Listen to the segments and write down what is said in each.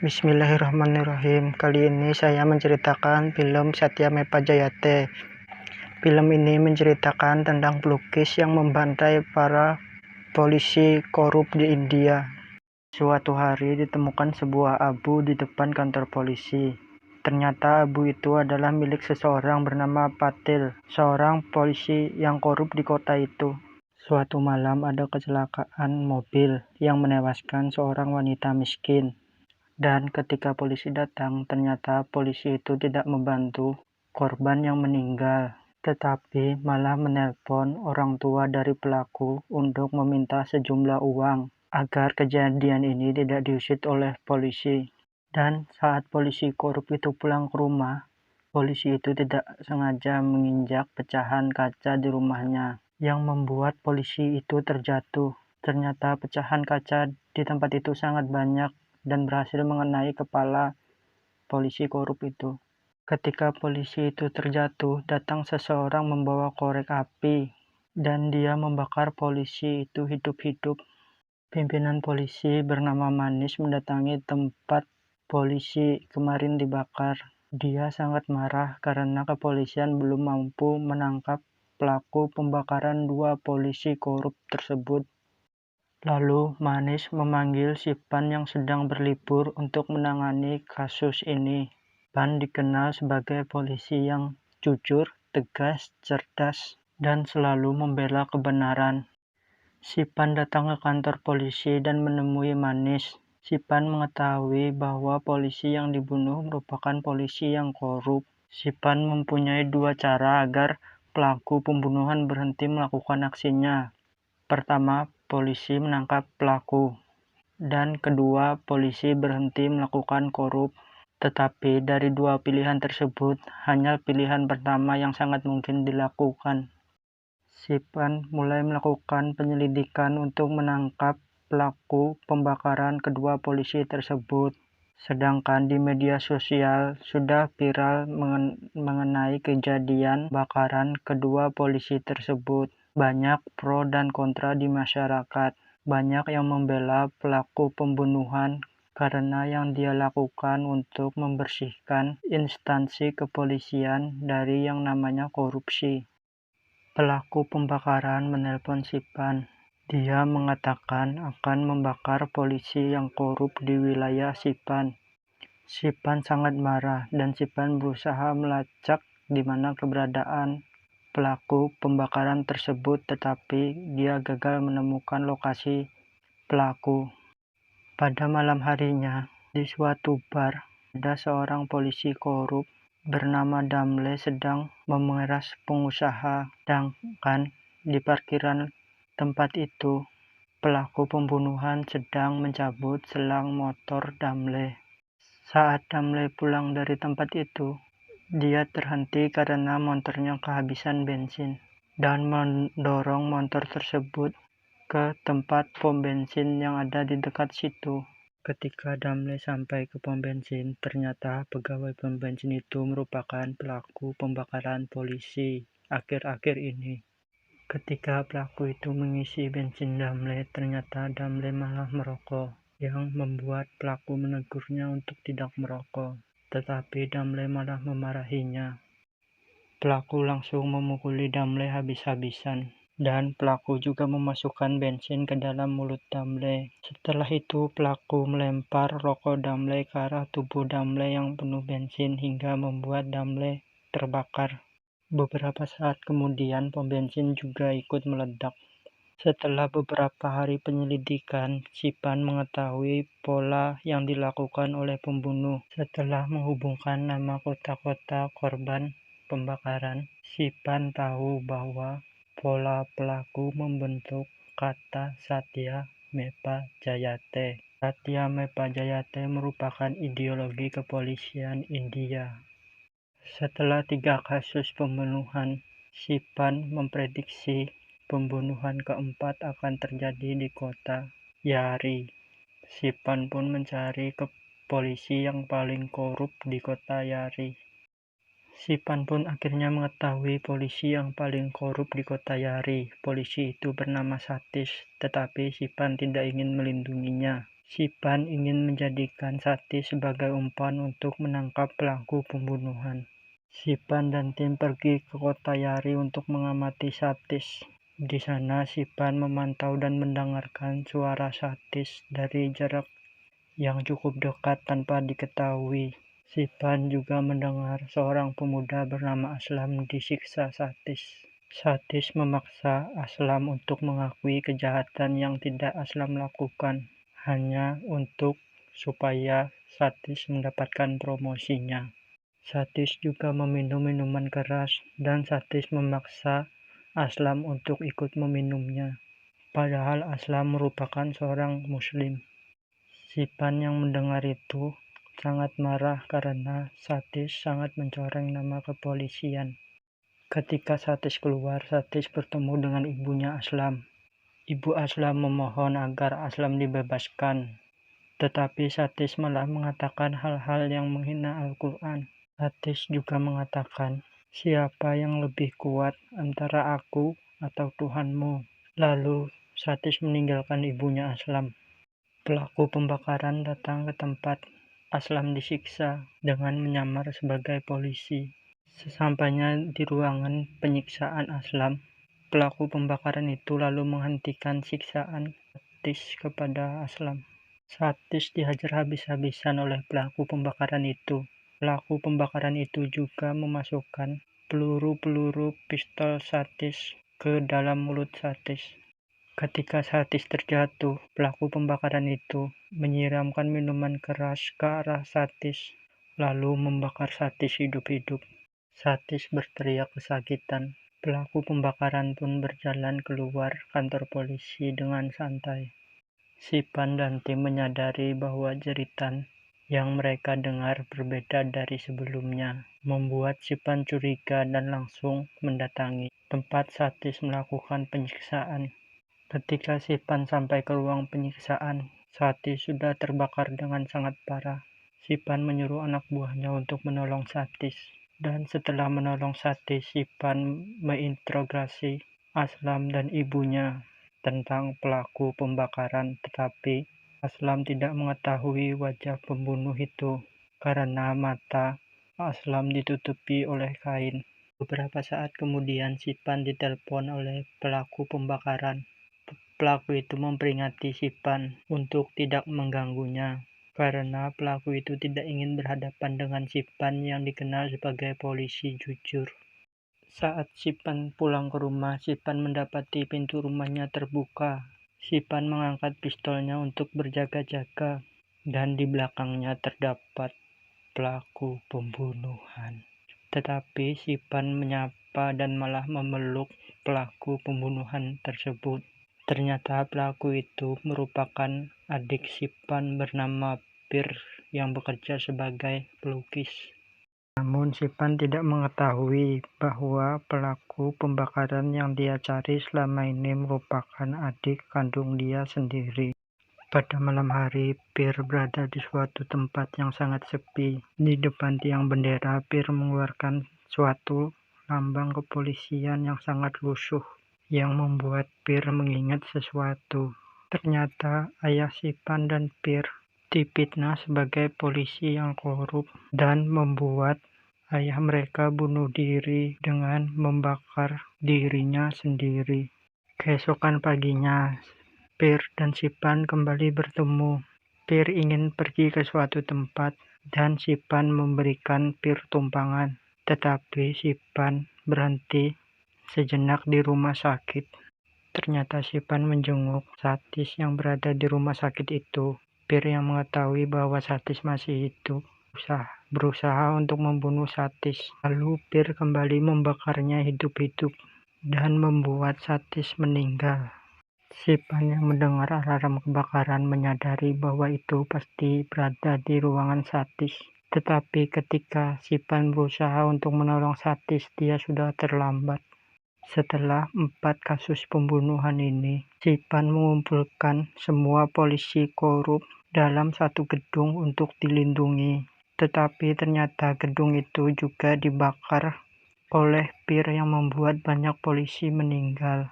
Bismillahirrahmanirrahim. Kali ini saya menceritakan film Satya Mepa Jayate. Film ini menceritakan tentang pelukis yang membantai para polisi korup di India. Suatu hari ditemukan sebuah abu di depan kantor polisi. Ternyata abu itu adalah milik seseorang bernama Patil, seorang polisi yang korup di kota itu. Suatu malam ada kecelakaan mobil yang menewaskan seorang wanita miskin. Dan ketika polisi datang, ternyata polisi itu tidak membantu korban yang meninggal, tetapi malah menelpon orang tua dari pelaku untuk meminta sejumlah uang agar kejadian ini tidak diusut oleh polisi. Dan saat polisi korup itu pulang ke rumah, polisi itu tidak sengaja menginjak pecahan kaca di rumahnya yang membuat polisi itu terjatuh. Ternyata pecahan kaca di tempat itu sangat banyak dan berhasil mengenai kepala polisi korup itu. Ketika polisi itu terjatuh, datang seseorang membawa korek api dan dia membakar polisi itu hidup-hidup. Pimpinan polisi bernama Manis mendatangi tempat polisi kemarin dibakar. Dia sangat marah karena kepolisian belum mampu menangkap pelaku pembakaran dua polisi korup tersebut. Lalu Manis memanggil si Pan yang sedang berlibur untuk menangani kasus ini. Pan dikenal sebagai polisi yang jujur, tegas, cerdas, dan selalu membela kebenaran. Si Pan datang ke kantor polisi dan menemui Manis. Si Pan mengetahui bahwa polisi yang dibunuh merupakan polisi yang korup. Si Pan mempunyai dua cara agar pelaku pembunuhan berhenti melakukan aksinya. Pertama, polisi menangkap pelaku, dan kedua, polisi berhenti melakukan korup. Tetapi dari dua pilihan tersebut, hanya pilihan pertama yang sangat mungkin dilakukan. Si Pan mulai melakukan penyelidikan untuk menangkap pelaku pembakaran kedua polisi tersebut. Sedangkan di media sosial sudah viral mengenai kejadian bakaran kedua polisi tersebut. Banyak pro dan kontra di masyarakat. Banyak yang membela pelaku pembunuhan karena yang dia lakukan untuk membersihkan instansi kepolisian dari yang namanya korupsi. Pelaku pembakaran menelpon si Pan. Dia mengatakan akan membakar polisi yang korup di wilayah Si Pan. Si Pan sangat marah dan Si Pan berusaha melacak di mana keberadaan pelaku pembakaran tersebut, tetapi dia gagal menemukan lokasi pelaku. Pada malam harinya, di suatu bar, ada seorang polisi korup bernama Damle sedang memeras pengusaha, sedangkan di parkiran tempat itu, pelaku pembunuhan sedang mencabut selang motor Damle. Saat Damle pulang dari tempat itu, dia terhenti karena motornya kehabisan bensin dan mendorong motor tersebut ke tempat pom bensin yang ada di dekat situ. Ketika Damle sampai ke pom bensin, ternyata pegawai pom bensin itu merupakan pelaku pembakaran polisi akhir-akhir ini. Ketika pelaku itu mengisi bensin Damle, ternyata Damle malah merokok, yang membuat pelaku menegurnya untuk tidak merokok. Tetapi Damle malah memarahinya. Pelaku langsung memukuli Damle habis-habisan, dan pelaku juga memasukkan bensin ke dalam mulut Damle. Setelah itu pelaku melempar rokok Damle ke arah tubuh Damle yang penuh bensin hingga membuat Damle terbakar. Beberapa saat kemudian pom bensin juga ikut meledak. Setelah beberapa hari penyelidikan, Si Pan mengetahui pola yang dilakukan oleh pembunuh. Setelah menghubungkan nama kota-kota korban pembakaran, Si Pan tahu bahwa pola pelaku membentuk kata Satya Mepa Jayate. Satya Mepa Jayate merupakan ideologi kepolisian India. Setelah 3 kasus pembunuhan, Si Pan memprediksi pembunuhan keempat akan terjadi di kota Yari. Si Pan pun mencari polisi yang paling korup di kota Yari. Si Pan pun akhirnya mengetahui polisi yang paling korup di kota Yari. Polisi itu bernama Satis, tetapi Si Pan tidak ingin melindunginya. Sipan ingin menjadikan Satis sebagai umpan untuk menangkap pelaku pembunuhan. Sipan dan tim pergi ke kota Yari untuk mengamati Satis. Di sana Sipan memantau dan mendengarkan suara Satis dari jarak yang cukup dekat tanpa diketahui. Sipan juga mendengar seorang pemuda bernama Aslam disiksa Satis. Satis memaksa Aslam untuk mengakui kejahatan yang tidak Aslam lakukan, hanya untuk supaya Satis mendapatkan promosinya. Satis juga meminum minuman keras dan Satis memaksa Aslam untuk ikut meminumnya. Padahal Aslam merupakan seorang muslim. Sipan yang mendengar itu sangat marah karena Satis sangat mencoreng nama kepolisian. Ketika Satis keluar, Satis bertemu dengan ibunya Aslam. Ibu Aslam memohon agar Aslam dibebaskan, tetapi Satis malah mengatakan hal-hal yang menghina Al-Quran. Satis juga mengatakan, "Siapa yang lebih kuat antara aku atau Tuhanmu?" Lalu Satis meninggalkan ibunya Aslam. Pelaku pembakaran datang ke tempat Aslam disiksa dengan menyamar sebagai polisi. Sesampainya di ruangan penyiksaan Aslam, pelaku pembakaran itu lalu menghentikan siksaan Satis kepada Aslam. Satis dihajar habis-habisan oleh pelaku pembakaran itu. Pelaku pembakaran itu juga memasukkan peluru-peluru pistol Satis ke dalam mulut Satis. Ketika Satis terjatuh, pelaku pembakaran itu menyiramkan minuman keras ke arah Satis, lalu membakar Satis hidup-hidup. Satis berteriak kesakitan. Pelaku pembakaran pun berjalan keluar kantor polisi dengan santai. Sipan dan tim menyadari bahwa jeritan yang mereka dengar berbeda dari sebelumnya, membuat Sipan curiga dan langsung mendatangi tempat Satis melakukan penyiksaan. Ketika Sipan sampai ke ruang penyiksaan, Satis sudah terbakar dengan sangat parah. Sipan menyuruh anak buahnya untuk menolong Satis. Dan setelah menolong Satis, Sipan menginterogasi Aslam dan ibunya tentang pelaku pembakaran, tetapi Aslam tidak mengetahui wajah pembunuh itu karena mata Aslam ditutupi oleh kain. Beberapa saat kemudian Sipan ditelepon oleh pelaku pembakaran. Pelaku itu memperingati Sipan untuk tidak mengganggunya, karena pelaku itu tidak ingin berhadapan dengan Sipan yang dikenal sebagai polisi jujur. Saat Sipan pulang ke rumah, Sipan mendapati pintu rumahnya terbuka. Sipan mengangkat pistolnya untuk berjaga-jaga, dan di belakangnya terdapat pelaku pembunuhan. Tetapi Sipan menyapa dan malah memeluk pelaku pembunuhan tersebut. Ternyata pelaku itu merupakan adik Sipan bernama Pir yang bekerja sebagai pelukis. Namun Sipan tidak mengetahui bahwa pelaku pembakaran yang dia cari selama ini merupakan adik kandung dia sendiri. Pada malam hari, Pir berada di suatu tempat yang sangat sepi. Di depan tiang bendera, Pir mengeluarkan suatu lambang kepolisian yang sangat lusuh, yang membuat Pir mengingat sesuatu. Ternyata ayah Sipan dan Pir difitnah sebagai polisi yang korup dan membuat ayah mereka bunuh diri dengan membakar dirinya sendiri. Keesokan paginya, Pir dan Sipan kembali bertemu. Pir ingin pergi ke suatu tempat dan Sipan memberikan Pir tumpangan. Tetapi Sipan berhenti sejenak di rumah sakit. Ternyata Sipan menjenguk Satis yang berada di rumah sakit itu. Pir yang mengetahui bahwa Satis masih hidup berusaha untuk membunuh Satis. Lalu Pir kembali membakarnya hidup-hidup dan membuat Satis meninggal. Sipan yang mendengar alarm kebakaran menyadari bahwa itu pasti berada di ruangan Satis. Tetapi ketika Sipan berusaha untuk menolong Satis, dia sudah terlambat. Setelah 4 kasus pembunuhan ini, Sipan mengumpulkan semua polisi korup dalam satu gedung untuk dilindungi. Tetapi ternyata gedung itu juga dibakar oleh Pir yang membuat banyak polisi meninggal.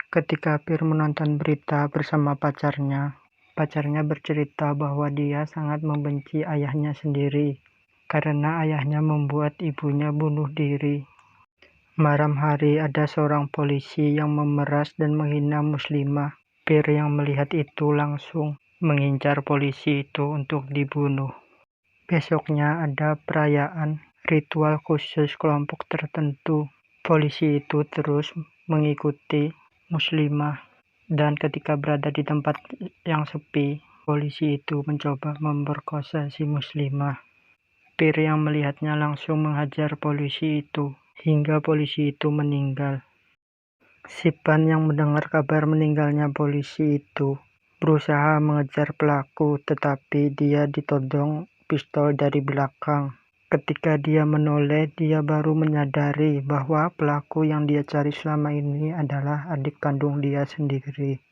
Ketika Pir menonton berita bersama pacarnya, Pacarnya bercerita bahwa dia sangat membenci ayahnya sendiri karena ayahnya membuat ibunya bunuh diri. Malam hari ada seorang polisi yang memeras dan menghina muslimah. Pir yang melihat itu langsung mengincar polisi itu untuk dibunuh. Besoknya ada perayaan ritual khusus kelompok tertentu. Polisi itu terus mengikuti muslimah dan ketika berada di tempat yang sepi, polisi itu mencoba memperkosa si muslimah. Pir yang melihatnya langsung menghajar polisi itu hingga polisi itu meninggal. Sipan yang mendengar kabar meninggalnya polisi itu berusaha mengejar pelaku, tetapi dia ditodong pistol dari belakang. Ketika dia menoleh, dia baru menyadari bahwa pelaku yang dia cari selama ini adalah adik kandung dia sendiri.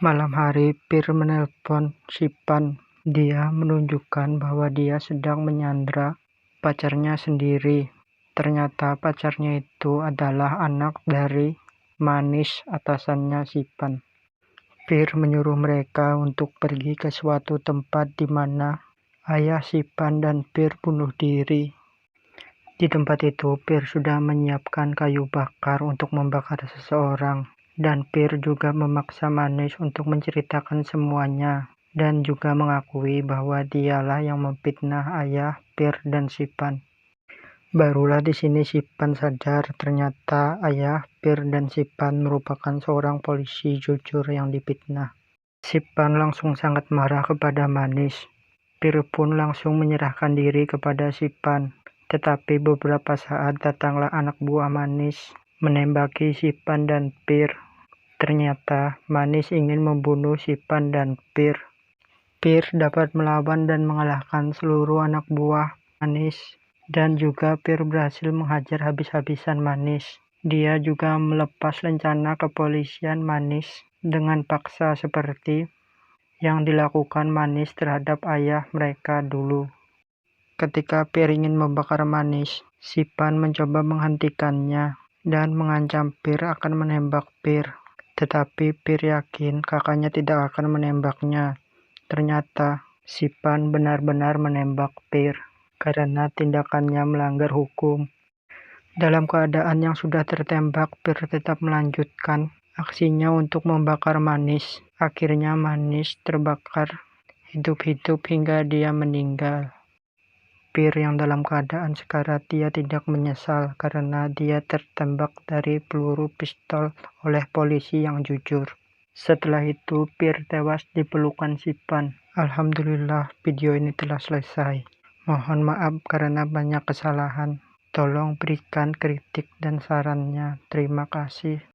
Malam hari, Pir menelpon Sipan. Dia menunjukkan bahwa dia sedang menyandra pacarnya sendiri. Ternyata pacarnya itu adalah anak dari Manis, atasannya Sipan. Pir menyuruh mereka untuk pergi ke suatu tempat di mana ayah Sipan dan Pir bunuh diri. Di tempat itu, Pir sudah menyiapkan kayu bakar untuk membakar seseorang. Dan Pir juga memaksa Manis untuk menceritakan semuanya. Dan juga mengakui bahwa dialah yang memfitnah ayah, Pir, dan Sipan. Barulah di sini Sipan sadar ternyata ayah, Pir, dan Sipan merupakan seorang polisi jujur yang difitnah. Sipan langsung sangat marah kepada Manis. Pir pun langsung menyerahkan diri kepada Sipan. Tetapi beberapa saat datanglah anak buah Manis menembaki Sipan dan Pir. Ternyata Manis ingin membunuh Sipan dan Pir. Pir dapat melawan dan mengalahkan seluruh anak buah Manis. Dan juga Pir berhasil menghajar habis-habisan Manis. Dia juga melepas rencana kepolisian Manis dengan paksa seperti yang dilakukan Manis terhadap ayah mereka dulu. Ketika Pir ingin membakar Manis, Sipan mencoba menghentikannya dan mengancam Pir akan menembak Pir. Tetapi Pir yakin kakaknya tidak akan menembaknya. Ternyata Sipan benar-benar menembak Pir karena tindakannya melanggar hukum. Dalam keadaan yang sudah tertembak, Pir tetap melanjutkan aksinya untuk membakar Manis. Akhirnya Manis terbakar hidup-hidup hingga dia meninggal. Pir yang dalam keadaan sekarat, dia tidak menyesal karena dia tertembak dari peluru pistol oleh polisi yang jujur. Setelah itu Pir tewas di pelukan Sipan. Alhamdulillah, video ini telah selesai. Mohon maaf karena banyak kesalahan. Tolong berikan kritik dan sarannya. Terima kasih.